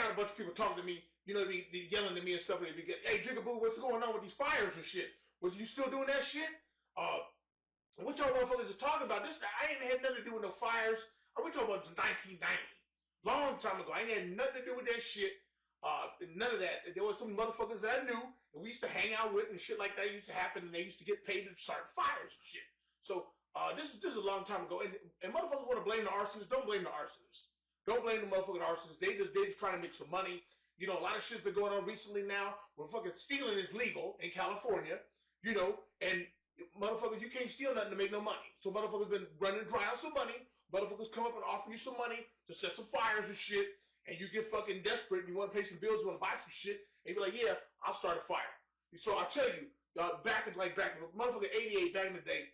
got a bunch of people talking to me, you know, they yelling at me and stuff. And they be getting, hey, Jigga Boo, what's going on with these fires and shit? Was you still doing that shit? What y'all motherfuckers are talking about? This, I ain't had nothing to do with no fires. We talking about 1990. Long time ago. I ain't had nothing to do with that shit. None of that. There was some motherfuckers that I knew that we used to hang out with and shit like that used to happen, and they used to get paid to start fires and shit. So this is a long time ago. And motherfuckers want to blame the arsonists. Don't blame the arsonists. Don't blame the motherfucking arsonists. They just trying to make some money. You know, a lot of shit's been going on recently now where fucking stealing is legal in California, you know, and motherfuckers, you can't steal nothing to make no money. So motherfuckers been running dry on some money. Motherfuckers come up and offer you some money to set some fires and shit, and you get fucking desperate, and you want to pay some bills, you want to buy some shit, and you be like, yeah, I'll start a fire. So I'll tell you, back in motherfucking 88, back in the day,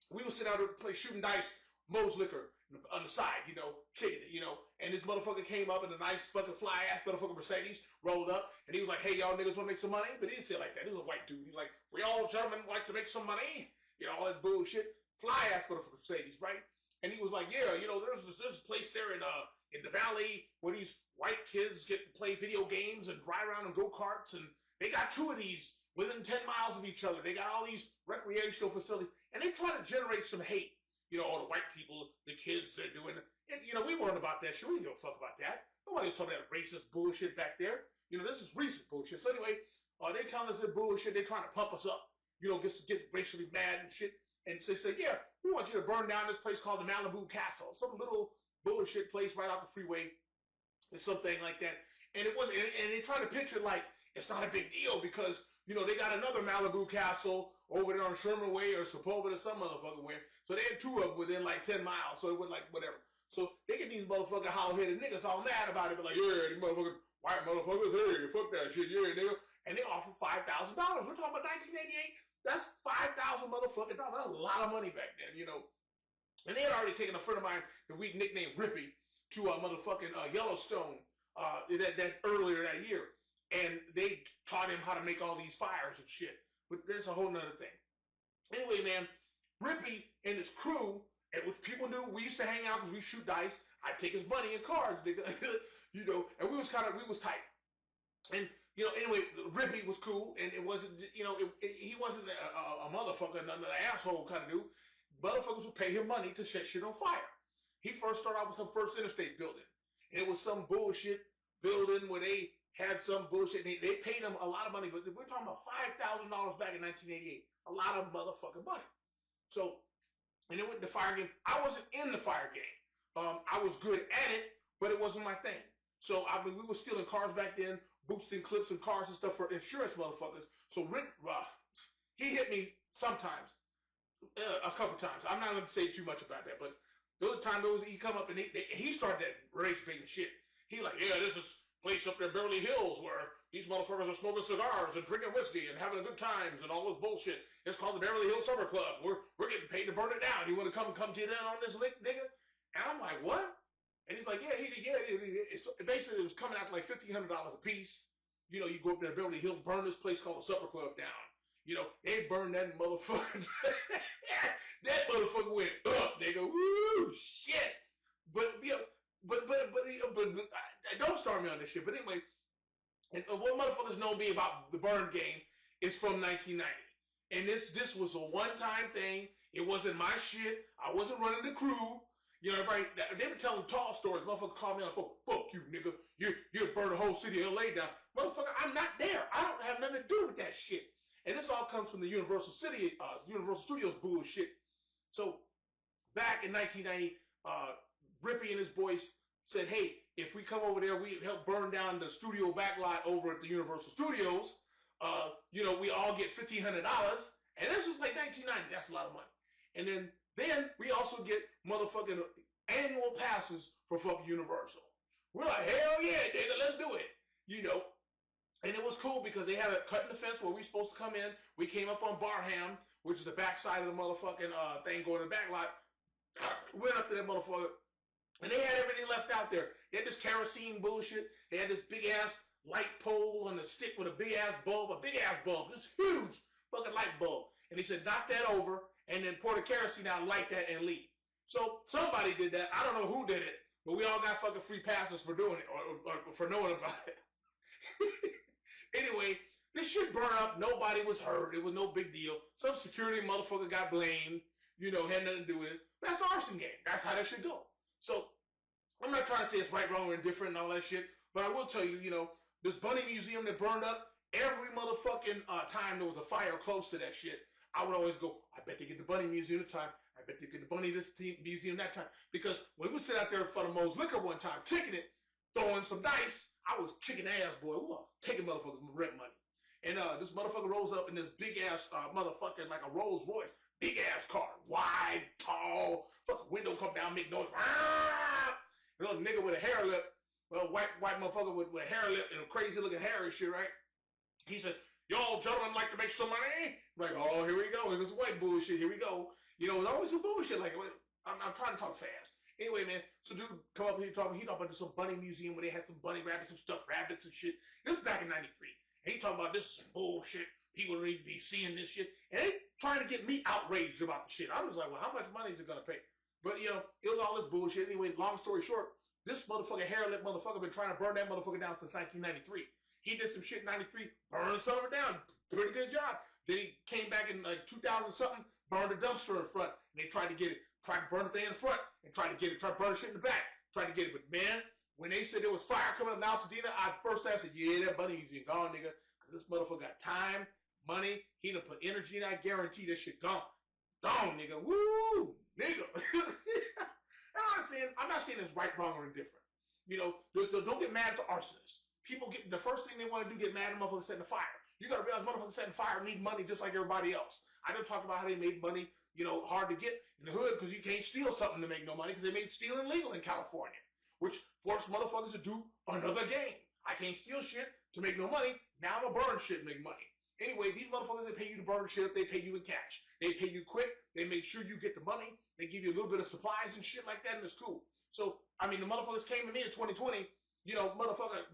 we would sit out there and play shooting dice, Moe's Liquor, on the side, you know, kicking it, you know, and this motherfucker came up in a nice fucking fly-ass motherfucking Mercedes, rolled up, and he was like, hey, y'all niggas want to make some money? But he didn't say it like that. He was a white dude. He's like, we all gentlemen like to make some money, you know, all that bullshit. Fly-ass motherfucking Mercedes, right? And he was like, yeah, you know, there's this place there in the valley where these white kids get to play video games and ride around in go-karts, and they got 2 of these within 10 miles of each other. They got all these recreational facilities, and they try to generate some hate. You know, all the white people, the kids, they're doing it. And, you know, we weren't about that shit. We didn't give a fuck about that. Nobody was talking that racist bullshit back there. You know, this is recent bullshit. So anyway, they telling us that bullshit. They're trying to pump us up. You know, get racially mad and shit. And so they say, yeah, we want you to burn down this place called the Malibu Castle. Some little bullshit place right off the freeway. Or something like that. And it wasn't, and they try to picture it like it's not a big deal because, you know, they got another Malibu Castle over there on Sherman Way or Sepulveda or some motherfucking way. So they had 2 of them within like 10 miles. So it was like whatever. So they get these motherfucking hollow-headed niggas all mad about it. But like, yeah, these motherfucking white motherfuckers, hey, fuck that shit, yeah, nigga. And they offer $5,000. We're talking about 1988. That's $5,000 motherfucking dollars. That's a lot of money back then, you know. And they had already taken a friend of mine that we nicknamed Rippy to motherfucking Yellowstone that earlier that year. And they taught him how to make all these fires and shit. But there's a whole nother thing. Anyway, man, Rippy and his crew, and which people knew, we used to hang out because we shoot dice. I'd take his money in cards, nigga. You know, and we was tight. And, you know, anyway, Rippy was cool, and it wasn't, you know, he wasn't a motherfucker, an asshole kind of dude. Motherfuckers would pay him money to set shit on fire. He first started out with some First Interstate building. And it was some bullshit building where they had some bullshit. They paid him a lot of money, but we're talking about $5,000 back in 1988. A lot of motherfucking money. So, and it went in the fire game. I wasn't in the fire game. I was good at it, but it wasn't my thing. So, I mean, we were stealing cars back then, boosting clips and cars and stuff for insurance motherfuckers. So, Rick, he hit me sometimes, a couple times. I'm not going to say too much about that, but the other time he come up and he started that rage baiting shit. He like, yeah, this is place up there in Beverly Hills where these motherfuckers are smoking cigars and drinking whiskey and having a good times and all this bullshit. It's called the Beverly Hills Summer Club. We're getting paid to burn it down. You want to come get in on this lick, nigga? And I'm like, what? And he's like, yeah, basically it was coming out to like $1,500 a piece. You know, you go up there to Beverly Hills, burn this place called the Supper Club down. You know, they burned that motherfucker. That motherfucker went up, nigga. Woo, shit. But don't start me on this shit. But anyway, and what motherfuckers know me about the burn game is from 1990. And this was a one-time thing. It wasn't my shit. I wasn't running the crew. You know, everybody, they were telling tall stories. Motherfucker called me on the phone. Fuck you, nigga. You burn the whole city of LA down. Motherfucker, I'm not there. I don't have nothing to do with that shit. And this all comes from the Universal Studios bullshit. So, back in 1990, Rippy and his boys said, hey, if we come over there, we help burn down the studio backlot over at the Universal Studios. You know, we all get $1,500. And this was like 1990. That's a lot of money. And then we also get motherfucking annual passes for fucking Universal. We're like, hell yeah, nigga, let's do it. You know. And it was cool because they had a cut in the fence where we supposed to come in. We came up on Barham, which is the backside of the motherfucking thing going to the back lot. Went up to that motherfucker. And they had everything left out there. They had this kerosene bullshit. They had this big-ass light pole on the stick with a big-ass bulb. This huge fucking light bulb. And he said, knock that over and then pour the kerosene out, light that, and leave. So somebody did that. I don't know who did it. But we all got fucking free passes for doing it or for knowing about it. Anyway, this shit burned up. Nobody was hurt. It was no big deal. Some security motherfucker got blamed. You know, had nothing to do with it. That's the arson game. That's how that should go. So I'm not trying to say it's right, wrong, or indifferent and all that shit. But I will tell you, you know, this bunny museum that burned up, every motherfucking time there was a fire close to that shit, I would always go, I bet they get the bunny museum this time. I bet they get the bunny museum that time. Because when we sit out there in front of Moe's Liquor one time, kicking it, throwing some dice, I was kicking ass, boy. Ooh, I was taking motherfuckers rent money. And this motherfucker rolls up in this big ass motherfucking like a Rolls Royce, big ass car, wide, tall, fucking window come down, make noise. You know, nigga with a hair lip, well, white motherfucker with a hair lip and a crazy looking hair and shit, right? He says, y'all gentlemen like to make some money? I'm like, oh, here we go. Here's some white bullshit. Here we go. You know, there's always some bullshit. Like, I'm trying to talk fast. Anyway, man, so dude come up here talking. He talking about some bunny museum where they had some bunny rabbits, some stuffed rabbits and shit. This was back in '93. And he talking about this is some bullshit. People need to be seeing this shit. And they trying to get me outraged about the shit. I was like, well, how much money is it going to pay? But, you know, it was all this bullshit. Anyway, long story short, this motherfucker, hair-lip motherfucker, been trying to burn that motherfucker down since 1993. He did some shit in 93, burned some of it down. Pretty good job. Then he came back in like 2000-something, burned a dumpster in front. And they tried to get it. Tried to burn the thing in the front and tried to get it. Tried to burn the shit in the back. Tried to get it. But, man, when they said there was fire coming up in Altadena, I first said, yeah, that bunny museum gone, nigga. Because this motherfucker got time, money. He done put energy in. I guarantee this shit gone. Gone, nigga. Woo, nigga. I'm not saying it's right, wrong, or indifferent. You know, don't get mad at the arsonists. People get, the first thing they want to do, get mad at motherfuckers setting the fire. You got to realize motherfuckers setting fire need money just like everybody else. I don't talk about how they made money, you know, hard to get in the hood because you can't steal something to make no money because they made stealing legal in California, which forced motherfuckers to do another game. I can't steal shit to make no money. Now I'm gonna burn shit and make money. Anyway, these motherfuckers, they pay you to burn shit up. They pay you in cash. They pay you quick. They make sure you get the money. They give you a little bit of supplies and shit like that, and it's cool. So, I mean, the motherfuckers came to me in 2020. You know, motherfucker,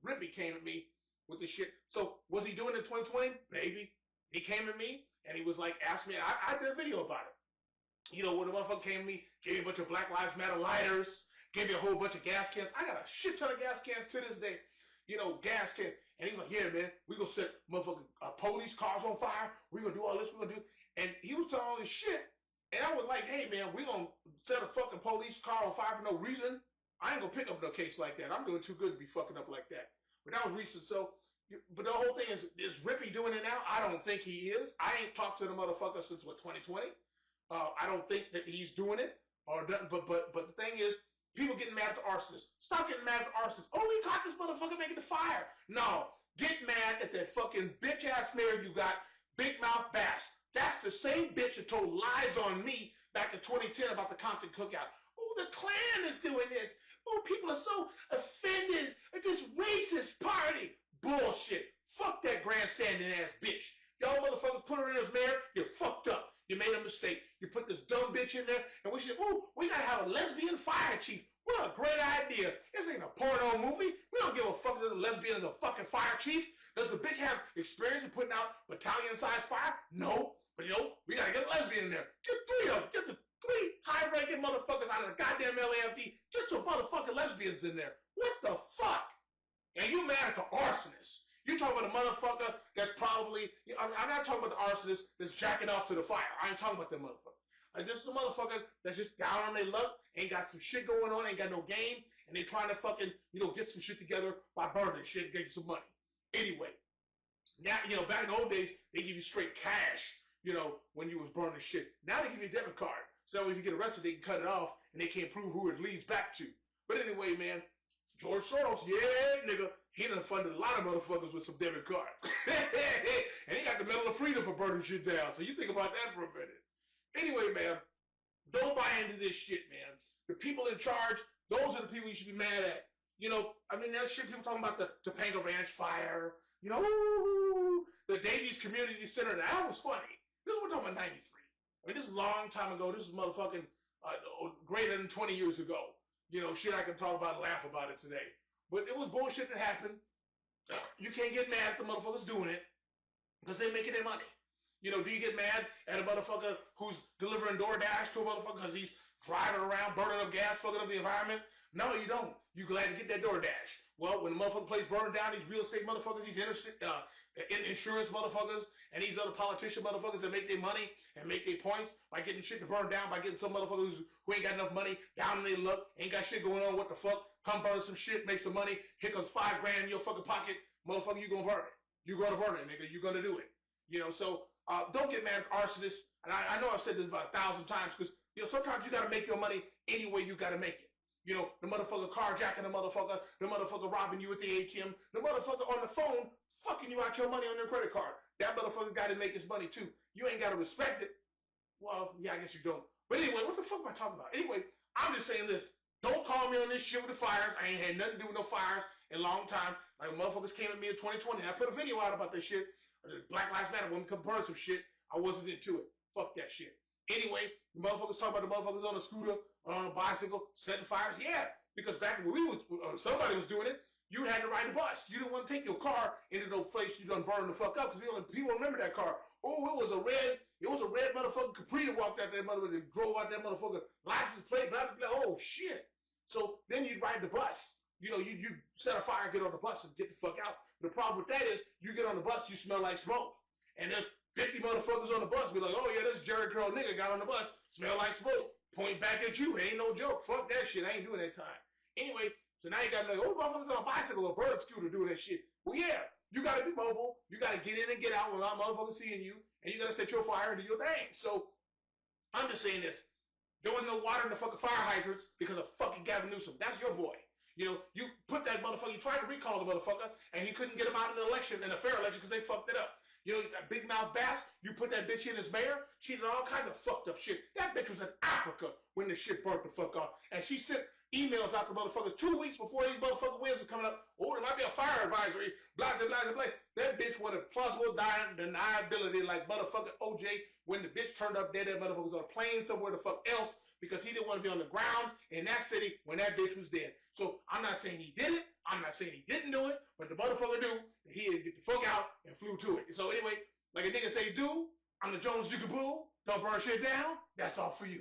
Rippy came at me with this shit. So, was he doing it in 2020? Maybe. He came at me, and he was like, asked me, I did a video about it. You know, when the motherfucker came to me, gave me a bunch of Black Lives Matter lighters, gave me a whole bunch of gas cans. I got a shit ton of gas cans to this day. You know, gas cans. And he was like, yeah, man, we gonna set motherfucking police cars on fire. We gonna do all this, we gonna do. And he was telling all this shit. And I was like, hey, man, we gonna set a fucking police car on fire for no reason. I ain't gonna pick up no case like that. I'm doing too good to be fucking up like that. But that was recent. So, but the whole thing is Rippy doing it now? I don't think he is. I ain't talked to the motherfucker since, what, 2020? I don't think that he's doing it. Or doesn't, but the thing is, people getting mad at the arsonists. Stop getting mad at the arsonists. Oh, we caught this motherfucker making the fire. No. Get mad at that fucking bitch-ass mayor you got, Big Mouth Bass. That's the same bitch that told lies on me back in 2010 about the Compton cookout. Oh, the Klan is doing this. Oh, people are so offended at this racist party. Bullshit. Fuck that grandstanding ass bitch. Y'all motherfuckers put her in as mayor, you fucked up. You made a mistake. You put this dumb bitch in there, and we said, ooh, we gotta have a lesbian fire chief. What a great idea. This ain't a porno movie. We don't give a fuck that the lesbian is a fucking fire chief. Does the bitch have experience in putting out battalion-sized fire? No. But, you know, we gotta get a lesbian in there. Get three of them. Get the three high-ranking motherfuckers out of the goddamn LAFD. Get some motherfucking lesbians in there. What the fuck? And you mad at the arsonist. You're talking about a motherfucker that's probably, I'm not talking about the arsonist that's jacking off to the fire. I ain't talking about them motherfuckers. This is a motherfucker that's just down on their luck, ain't got some shit going on, ain't got no game, and they trying to fucking, you know, get some shit together by burning shit and getting some money. Anyway, now, you know, back in the old days, they give you straight cash, you know, when you was burning shit. Now they give you a debit card. So that way if you get arrested, they can cut it off, and they can't prove who it leads back to. But anyway, man, George Soros, yeah, nigga, he done funded a lot of motherfuckers with some debit cards. And he got the Medal of Freedom for burning shit down. So you think about that for a minute. Anyway, man, don't buy into this shit, man. The people in charge, those are the people you should be mad at. You know, I mean, that shit people talking about the Topanga Ranch fire. You know, the Davies Community Center. That was funny. This is what we're talking about 93. I mean, this is a long time ago. This is motherfucking greater than 20 years ago. You know, shit I can talk about and laugh about it today. But it was bullshit that happened. You can't get mad at the motherfuckers doing it because they're making their money. You know, do you get mad at a motherfucker who's delivering DoorDash to a motherfucker because he's driving around, burning up gas, fucking up the environment? No, you don't. You glad to get that DoorDash. Well, when the motherfucking place burned down, these real estate motherfuckers, these insurance motherfuckers, and these other politician motherfuckers that make their money and make their points by getting shit to burn down, by getting some motherfuckers who ain't got enough money, down in their luck, ain't got shit going on, what the fuck, come burn some shit, make some money, here comes $5 in your fucking pocket, motherfucker, you gonna burn it. You gonna burn it, nigga. You gonna do it. You know, so don't get mad at arsonists. And I know I've said this about 1,000 times because, you know, sometimes you gotta make your money any way you gotta make it. You know, the motherfucker carjacking the motherfucker robbing you at the ATM, the motherfucker on the phone fucking you out your money on your credit card. That motherfucker got to make his money too. You ain't got to respect it. Well, yeah, I guess you don't. But anyway, what the fuck am I talking about? Anyway, I'm just saying this. Don't call me on this shit with the fires. I ain't had nothing to do with no fires in a long time. Like motherfuckers came at me in 2020. I put a video out about this shit. Black Lives Matter, women come burn some shit. I wasn't into it. Fuck that shit. Anyway, the motherfuckers talking about the motherfuckers on a scooter or on a bicycle setting fires. Yeah, because back when somebody was doing it, you had to ride the bus. You didn't want to take your car into no place you done burned the fuck up because people remember that car. Oh, it was a red motherfucking Capri that walked out that motherfucker, that drove out that motherfucker, license plate, blah, blah, blah. Oh, shit. So then you'd ride the bus. You know, you set a fire, get on the bus, and get the fuck out. The problem with that is you get on the bus, you smell like smoke. And there's 50 motherfuckers on the bus be like, oh yeah, this Jerry Curl nigga got on the bus, smell like smoke, point back at you, ain't no joke, fuck that shit, I ain't doing that time. Anyway, so now you got like, oh, motherfuckers on a bicycle or bird scooter doing that shit. Well, yeah, you gotta be mobile, you gotta get in and get out without motherfuckers seeing you, and you gotta set your fire and do your thing. So, I'm just saying this, there was no water in the fucking fire hydrants because of fucking Gavin Newsom. That's your boy. You know, you put that motherfucker, you tried to recall the motherfucker, and he couldn't get him out in the election, in a fair election, because they fucked it up. You know, that big mouth Bass, you put that bitch in as mayor, she did all kinds of fucked up shit. That bitch was in Africa when the shit burnt the fuck off. And she sent emails out to motherfuckers 2 weeks before these motherfucking winds were coming up. Oh, there might be a fire advisory, blah, blah, blah, blah. That bitch wanted plausible deniability like motherfucking OJ when the bitch turned up dead. That motherfucker was on a plane somewhere the fuck else because he didn't want to be on the ground in that city when that bitch was dead. So I'm not saying he did it. I'm not saying he didn't do it, but the motherfucker knew that he had to get the fuck out and flew to it. So anyway, like a nigga say, do, I'm the Jones Jigga Boo. Don't burn shit down. That's all for you.